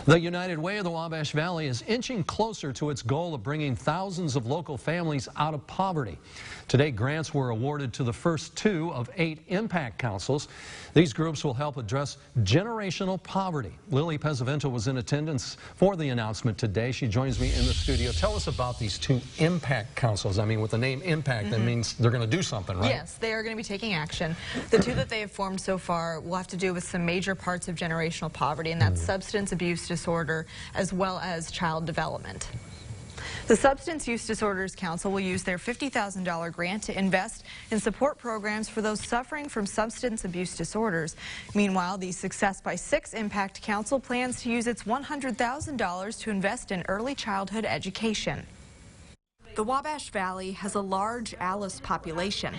The United Way of the Wabash Valley is inching closer to its goal of bringing thousands of local families out of poverty. Today, grants were awarded to the first 2 of 8 impact councils. These groups will help address generational poverty. Lily Pesavento was in attendance for the announcement today. She joins me in the studio. Tell us about these 2 impact councils. I mean, with the name impact, that means they're going to do something, right? Yes, they are going to be taking action. The 2 that they have formed so far will have to do with some major parts of generational poverty, and that's substance abuse disorder as well as child development. The Substance Use Disorders Council will use their $50,000 grant to invest in support programs for those suffering from substance abuse disorders. Meanwhile, the Success by 6 Impact Council plans to use its $100,000 to invest in early childhood education. The Wabash Valley has a large ALICE population.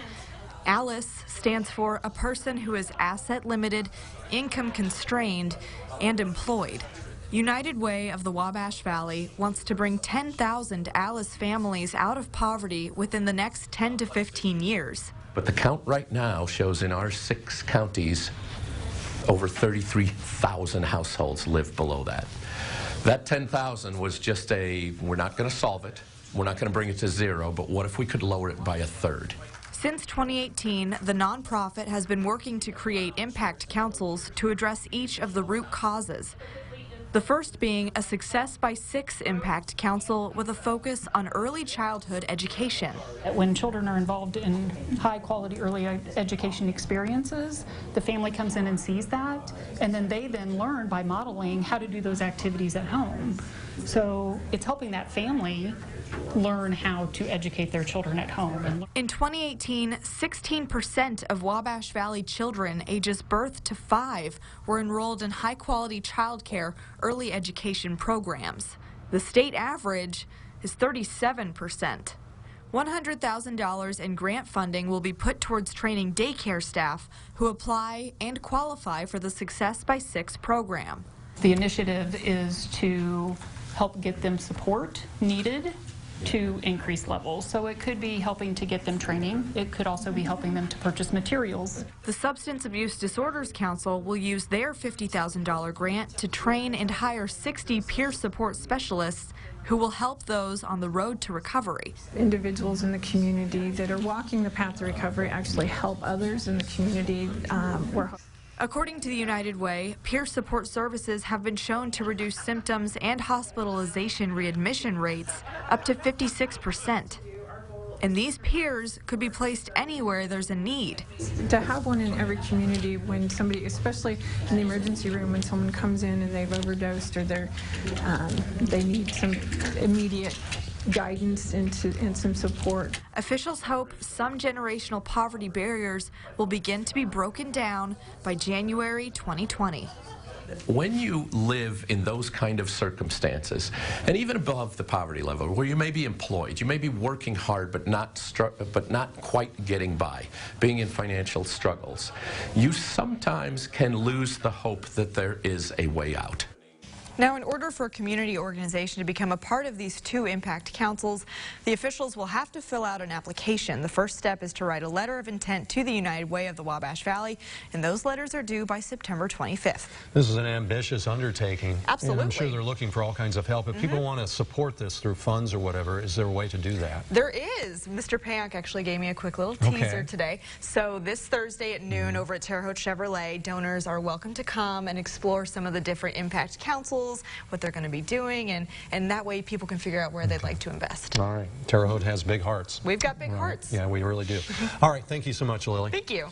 ALICE stands for a person who is asset limited, income constrained, and employed. United Way of the Wabash Valley wants to bring 10,000 ALICE families out of poverty within the next 10 to 15 years. But the count right now shows in our 6 counties, over 33,000 households live below that. That 10,000 was just we're not going to solve it, we're not going to bring it to 0, but what if we could lower it by 1/3? Since 2018, the nonprofit has been working to create impact councils to address each of the root causes. The first being a Success by 6 Impact Council with a focus on early childhood education. When children are involved in high quality early education experiences, the family comes in and sees that, and then they learn by modeling how to do those activities at home. So it's helping that family learn how to educate their children at home. In 2018, 16% of Wabash Valley children ages birth to 5 were enrolled in high-quality childcare early education programs. The state average is 37%. $100,000 in grant funding will be put towards training daycare staff who apply and qualify for the Success by 6 program. The initiative is to help get them support needed to increase levels. So it could be helping to get them training. It could also be helping them to purchase materials. The Substance Abuse Disorders Council will use their $50,000 grant to train and hire 60 peer support specialists who will help those on the road to recovery. Individuals in the community that are walking the path to recovery actually help others in the community. According to the United Way, peer support services have been shown to reduce symptoms and hospitalization readmission rates up to 56%. And these peers could be placed anywhere there's a need. To have one in every community when somebody, especially in the emergency room, when someone comes in and they've overdosed or they need some immediate guidance and some support. Officials hope some generational poverty barriers will begin to be broken down by January 2020. When you live in those kind of circumstances, and even above the poverty level, where you may be employed, you may be working hard but not quite getting by, being in financial struggles, you sometimes can lose the hope that there is a way out. Now, in order for a community organization to become a part of these 2 impact councils, the officials will have to fill out an application. The first step is to write a letter of intent to the United Way of the Wabash Valley, and those letters are due by September 25th. This is an ambitious undertaking. Absolutely. And I'm sure they're looking for all kinds of help. If people want to support this through funds or whatever, is there a way to do that? There is. Mr. Payonk actually gave me a quick little teaser today. So this Thursday at noon over at Terre Haute Chevrolet, donors are welcome to come and explore some of the different impact councils, what they're going to be doing, and that way people can figure out where they'd like to invest. All right. Terre Haute has big hearts. We've got big hearts. Yeah, we really do. All right. Thank you so much, Lily. Thank you.